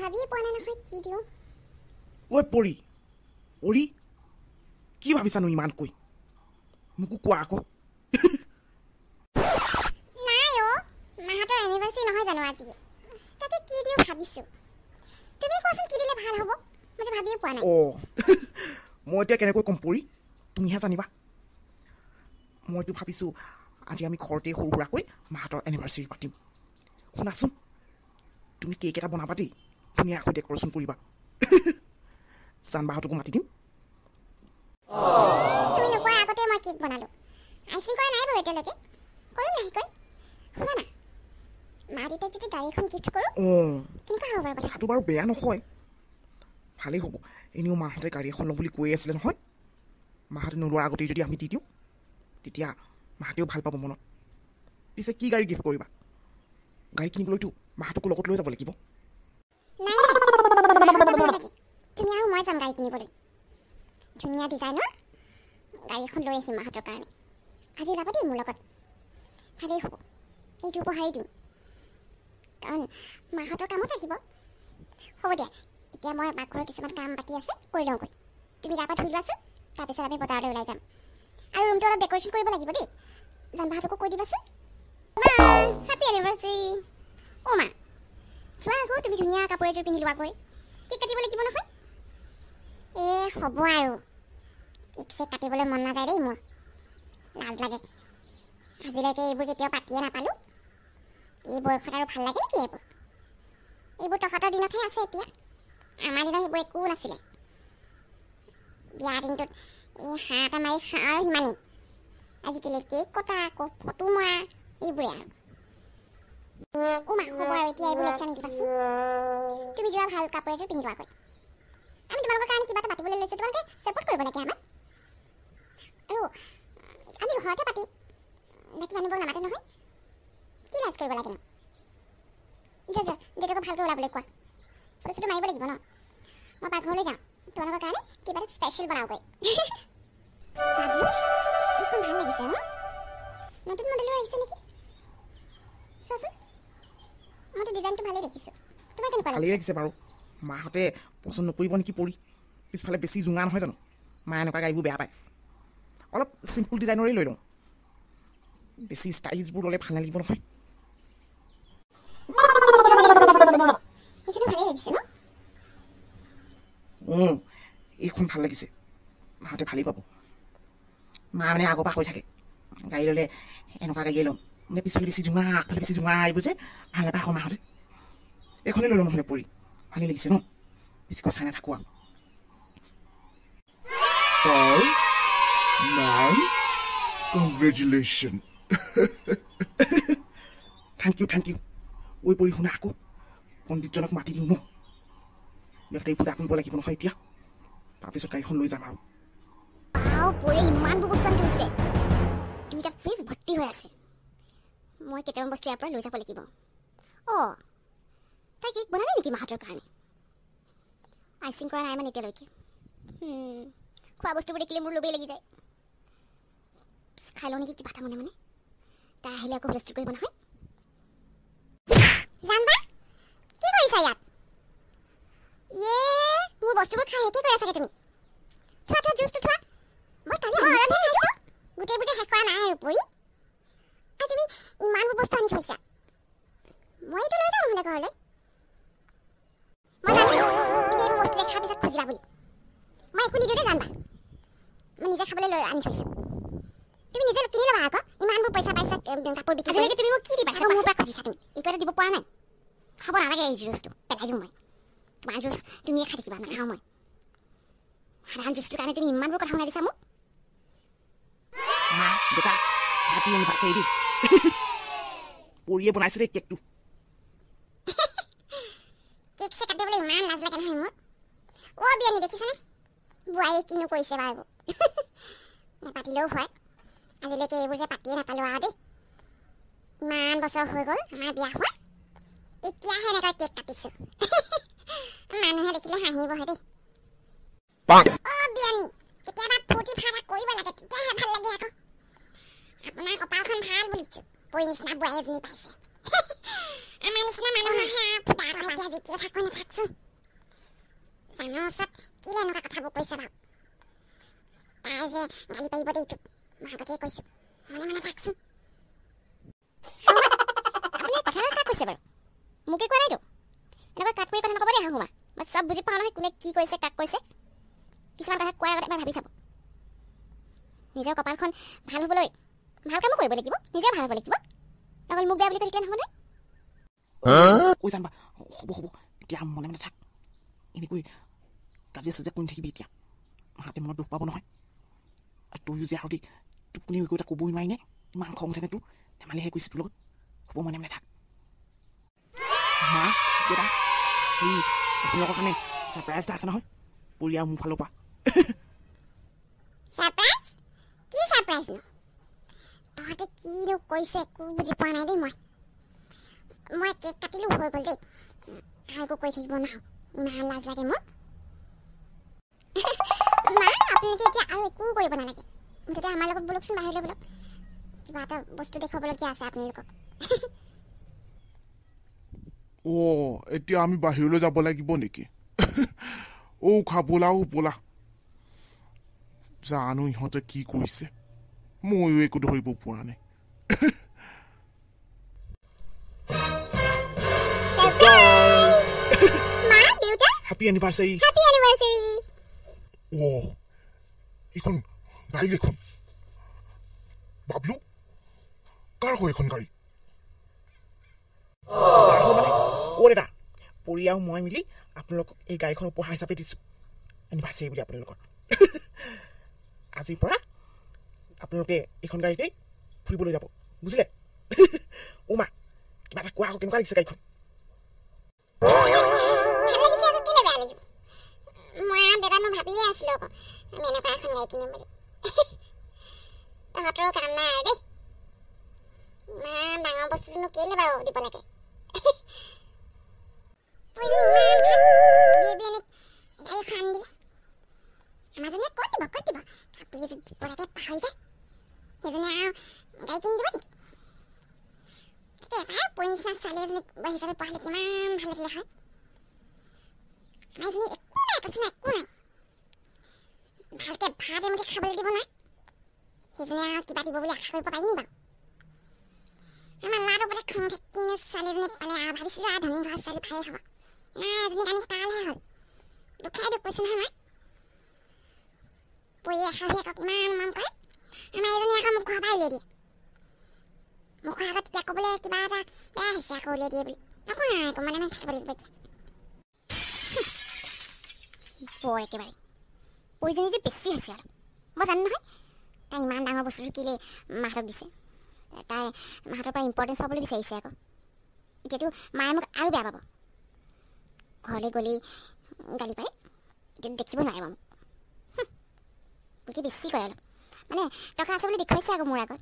ভাবিয়ে পোৱা নাই নহয় কি দিওঁ। ঐ পৰি পৰি কি ভাবিছানো ইমানকৈ মোকো কোৱা আকৌ। নাই মাহঁতৰ এনিভাৰ্চাৰী নহয় জানো আজি, তাকে কি দিওঁ ভাবিছো। তুমি কোৱাচোন কি দিলে ভাল হ'ব, মই ভাবিয়ে পোৱা নাই। মই এতিয়া কেনেকৈ ক'ম পৰি, তুমিহে জানিবা। মইতো ভাবিছোঁ আজি আমি ঘৰতে সৰু সুৰাকৈ মাহঁতৰ এনিভাৰ্চাৰী পাতিম। শুনাচোন, তুমি কেক এটা বনাবা দেই, ধুনীয়াকৈ ডেক'ৰেশ্যন কৰিবা। জানবাহঁতকো মাতি দিম। তুমি নোকোৱাৰ আগতে মই কেক বনালো, আইচিং কৰা নাই বাৰু এতিয়ালৈকে, কৰিম লাহেকৈ। শুনা না, মা দেউতাক যদি গাড়ী এখন গিফ্ট কৰোঁ কেনেকুৱা হ'ব বাৰু? কথাটো বাৰু বেয়া নহয়, ভালেই হ'ব। এনেও মাহঁতে গাড়ী এখন ল'ম বুলি কৈ আছিলে নহয়। মাহঁতে নোলোৱাৰ আগতেই যদি আমি দি দিওঁ তেতিয়া মাহঁতেও ভাল পাব মনত। পিছে কি গাড়ী গিফ্ট কৰিবা? গাড়ী কিনিবলৈতো মাহঁতকো লগত লৈ যাব লাগিব। তুমি আৰু মই যাম গাড়ী কিনিবলৈ। ধুনীয়া ডিজাইনৰ গাড়ী এখন লৈ আহিম মাহঁতৰ কাৰণে। আজি ওলাবা দেই মোৰ লগত, ভালেই হ'ব। এইটো উপহাৰেই দিম, কাৰণ মাহঁতৰ কামত আহিব। হ'ব দিয়া, এতিয়া মই পাকঘৰৰ কিছুমান কাম বাকী আছে কৰি লওঁগৈ। তুমি গা পা ধুই লোৱাচোন, তাৰপিছত আমি বজাৰলৈ ওলাই যাম। আৰু ৰুমটো অলপ ডেক'ৰেশ্যন কৰিব লাগিব দেই, জানবাহঁতকো কৈ দিবাচোন। Happy anniversary. মা চোৱা আকৌ, তুমি ধুনীয়া কাপোৰ এযোৰ পিন্ধি লোৱাগৈ। কেক কাটিব লাগিব নহয়। হ'ব আৰু কেক চেক কাটিবলৈ মন নাযায় দেই মোৰ, লাজ লাগে। আজিলৈকে এইবোৰ কেতিয়াও পাতিয়ে নাপালোঁ। এই বয়সত আৰু ভাল লাগে নেকি এইবোৰ তহঁতৰ দিনতহে আছে এতিয়া। আমাৰ দিনত সেইবোৰ একো নাছিলে। বিয়া দিনটোত এই হাঁহ এটা মাৰি খাওঁ আৰু সিমানেই। আজিকালি কেক কটা, আকৌ ফটো মৰা, এইবোৰে আৰু। মা হ'ব আৰু এতিয়া এইবোৰ লেকচাৰ নিদিবাচোন। তুমি যোৱা ভাল কাপোৰ এযোৰ পিন্ধি লোৱাগৈ। আমি তোমালোকৰ কাৰণে কিবা এটা পাতিবলৈ লৈছোঁ, তোমালোকে ছাপোৰ্ট কৰিব লাগে আমাক। আৰু আমি ঘৰতে পাতিম, বাকী মানুহবোৰ নামাতে নহয়। কি লাজ কৰিব লাগে ন? যোৱা দেউতাকক ভালকৈ ওলাবলৈ কোৱা। ফটো চটো মাৰিব লাগিব ন। মই পাকঘৰলৈ যাওঁ, তোমালোকৰ কাৰণে কিবা এটা স্পেচিয়েল বনাওগৈ। এইখন ভাল লাগিছে ন, নতুন মডেলৰ আহিছে নেকি? চোৱাচোন, মইতো ডিজাইনটো ভালেই দেখিছোঁ। তোমাৰ কেনেকুৱা ভালেই লাগিছে বাৰু। মাহঁতে পচন্দ নকৰিব নেকি পৰি? পিছফালে বেছি জোঙা নহয় জানো, মায়ে এনেকুৱা গাড়ীবোৰ বেয়া পায়। অলপ চিম্পুল ডিজাইনৰেই লৈ লওঁ, বেছি ষ্টাইলিছবোৰ ল'লে ভাল নালাগিব নহয়। এইখন ভাল লাগিছে, মাহঁতে ভালেই পাব। মা মানে আগৰ পৰা কৈ থাকে গাড়ী ল'লে এনেকুৱা গাড়ীয়ে ল'ম, মানে পিছফালে বেছি জোঙা, আগফালে বেছি জোঙা, এইবোৰ যে ভাল নাপায় আকৌ মাহঁতে। এইখনেই লৈ ল'ম নহ'লে পৰি, ভালেই লাগিছে ন, বেছিকৈ চাই নাথাকোঁ আৰু। Sir, ma'am, congratulations. Thank you. ঐ পৰি শুনা আকৌ, পণ্ডিতজনক মাতি দিওঁ ন, ইয়াতে পূজা কৰিব লাগিব নহয় এতিয়া। তাৰপিছত গাড়ীখন লৈ যাম আৰু। ইমানবোৰ বস্তু আনি থৈছে, দুইটা ফ্ৰিজ ভৰ্তি হৈ আছে। মই কেইটামান বস্তু ইয়াৰ পৰা লৈ যাব লাগিব। তাই কেক বনালে নেকি মাহঁতৰ কাৰণে? আইচিং কৰা নাই মানে এতিয়ালৈকে। খোৱা বস্তুবোৰ দেখিলে মোৰ লোভেই লাগি যায়। খাই লওঁ নেকি কিবা এটা মনে মনে, তাই আহিলে আকৌ হুলস্থুল কৰিব নহয়। জানবা কি কৰিছা ইয়াত? মোৰ বস্তুবোৰ খাই শেষে কৰি আছাগে তুমি। থোৱা জুচটো থোৱা। মই কালি খাইছো, গোটেইবোৰ যে শেষ কৰা নাই আৰু পৰি। আৰু তুমি ইমানবোৰ বস্তু আনি থৈছা, মই এইটো লৈ যাওঁ নহ'লে ঘৰলৈ। মই জানোৱেই তুমি এইবোৰ বস্তু দেখাৰ পিছত খুজিবা বুলি। মই একো নিদিওঁ দেই জানবা, মই নিজে খাবলৈ লৈ আনি থৈছোঁ। তুমি নিজে কিনি ল'বা আকৌ, ইমানবোৰ পইচা পাইছা কাপোৰ বিক্ৰী কৰি। তুমি মোক কি দিবা? মোৰ পৰা খুজিছা তুমি, একো এটা দিব পৰা নাই। খাব নালাগে এই জুচটো, পেলাই দিওঁ মই। তোমাৰ জুচ তুমিয়ে খাই থাকিবা, নাখাওঁ মই। সাধাৰণ জুচটোৰ কাৰণে তুমি ইমানবোৰ কথা শুনাই দিছা মোক। মা দেউতা হেপী এনিভাৰ্চাৰী দেই। পৰিয়ে বনাইছে দেই কেকটো। কেক চেক কাটিবলৈ ইমান লাজ লাগে নহয় মোৰ। বিয়ানী দেখিছানে বোৱাৰী কিনো কৰিছে বাৰু এইবোৰ। নেপাতিলেও হয়, আজিলৈকে এইবোৰ যে পাতিয়ে নাপালোঁ আৰু দেই। ইমান বছৰ হৈ গ'ল আমাৰ বিয়া হোৱা, এতিয়াহে এনেকৈ কেক কাটিছোঁ। মানুহে দেখিলে হাঁহিবহে দেই। বিয়ানী কেতিয়াবা ফূৰ্তি ফাৰ্তা কৰিব লাগে, তেতিয়াহে ভাল লাগে আকৌ। আপোনাৰ কপালখন ভাল বুলিছোঁ, পৰি নিচিনা বোৱাৰী এজনী পাইছে। আমাৰ নিচিনা মানুহৰহে ফুটা লাগি যেতিয়া থাকো নাথাকচোন জানৰ ওচৰত কিলে এনেকুৱা কথাবোৰ কৈছে বাৰু তাই যে গালি পাৰিব দেই তোক মই আগতেই কৈছোঁ মনে মনে থাকচোন আপুনি কথাটো কাক কৈছে বাৰু মোকে কোৱা নাইতো এনেকুৱা কাট কৰি কথা নক'ব দেই শাহুমা মই চব বুজি পাওঁ নহয় কোনে কি কৈছে কাক কৈছে কিছুমান কথা কোৱাৰ আগতে এবাৰ ভাবি চাব নিজৰ কপালখন ভাল হ'বলৈ ভাল কামো কৰিব লাগিব নিজে ভাল হ'ব লাগিব অকল মোক বেয়া বুলি কৈ থাকিলে নহ'ব নহয় ঐ জানবা হ'ব হ'ব এতিয়া মনে মনে থাক এনেকৈ কাজিয়া চাজিয়া কৰি থাকিবি এতিয়া মাহঁতে মনত দুখ পাব নহয় আৰু তয়ো যে আৰু টোপনি একো এটা ক'বই নোৱাৰি নে ইমান খং উঠেনে তোৰ ধেমালিহে কৈছে তোৰ লগত হ'ব মনে মনে থাক মা দেউতা এই আপোনালোকৰ কাৰণে ছাৰপ্ৰাইজ এটা আছে নহয় পৰিয়াল মোৰ ফালৰ পৰা ছাৰপ্ৰাইজ কি ছাৰপ্ৰাইজ নো তহঁতে কিনো কৈছে একো বুজি পোৱা নাই দেই মই কেক কাটিলোঁ হৈ গ'ল দেই আৰু একো কৈ থাকিব নাহোঁ ইমান লাজ লাগে মোক মা আপোনালোকে এতিয়া আৰু একো কৰিব নালাগে মুঠতে আমাৰ লগত ব'লকচোন বাহিৰলৈ ব'লক কিবা এটা বস্তু দেখুৱাবলগীয়া আছে আপোনালোকক এতিয়া আমি বাহিৰলৈ যাব লাগিব নেকি বোলা জানো ইহঁতে কি কৰিছে ময়ো একো ধৰিব পৰা নাই হেপী এনিভাৰ্চাৰী এইখন গাড়ী দেখোন বাবলু কাৰ হয় এখন গাড়ী দাদা পৰিয়াল মই মিলি আপোনালোকক এই গাড়ীখন উপহাৰ হিচাপে দিছোঁ এনিভাৰ্চাৰী বুলি আপোনালোকৰ আজিৰ পৰা আপোনালোকে এইখন গাড়ীতেই ফুৰিবলৈ যাব বুজিলে মা কিবা এটা কোৱা আকৌ কেনেকুৱা লাগিছে গাড়ীখন মই দেউতানো ভাবিয়ে আছিলোঁ আকৌ আমি এনেকুৱা এখন গাড়ী কিনিম বুলি তহঁতৰো কাম নাই আৰু দেই ইমান ডাঙৰ বস্তুটোনো কেলে বাৰু দিব লাগে আমাজনীয়ে ক'ত দিব কাপোৰ এযোৰ দিব লাগে পাহৰি যায় সেইজনী আৰু গাড়ী কিনি দিব নেকি তাকে এবাৰ পৰি নিচিনা ছোৱালী এজনীক হিচাপে পঢ়ালে কিমান ভাল লাগিলে হয় আমাজনী একো নাই কৈছে না একো নাই ভালকৈ ভাত এমুঠি খাবলৈ দিব নোৱাৰে সেইজনী আৰু কিবা দিব বুলি আশা কৰিব পাৰি নি বাৰু আমাৰ ল'ৰাটো বোলে খং উঠে কিনো ছোৱালী এজনী পালে আৰু ভাবিছিলোঁ আৰু ধনী ঘৰৰ ছোৱালী ভালেই হ'ব নাই এজনী কাৰণে তালহে হ'ল দুখে দুখ কৈছোঁ নহয় মই পৰিয়ে শাহুৱেকক ইমান মৰম কৰে আমাৰ এজনী আকৌ মোক ঘৰৰ পৰা উলিয়াই দিয়ে মুখৰ আগত এতিয়া ক'বলৈ কিবা এটা বেয়া হৈছে আকৌ উলিয়াই দিয়ে বুলি নকওঁ নাই একো মানে থাকিব লাগিব এতিয়া বৰ একেবাৰে পৰিজনী যে বেছি হৈছে আৰু মই জানো নহয় তাই ইমান ডাঙৰ বস্তুটো কেলৈ মাহঁতক দিছে তাই মাহঁতৰ পৰা ইম্পৰ্টেঞ্চ পাবলৈ বিচাৰিছে আকৌ এতিয়াতো মায়ে মোক আৰু বেয়া পাব ঘৰলৈ গ'লেই গালি পাৰে এতিয়াতো দেখিব নোৱাৰিব মোক গতিকে বেছি কৰে অলপ মানে টকা আছে বুলি দেখুৱাইছে আকৌ মোৰ আগত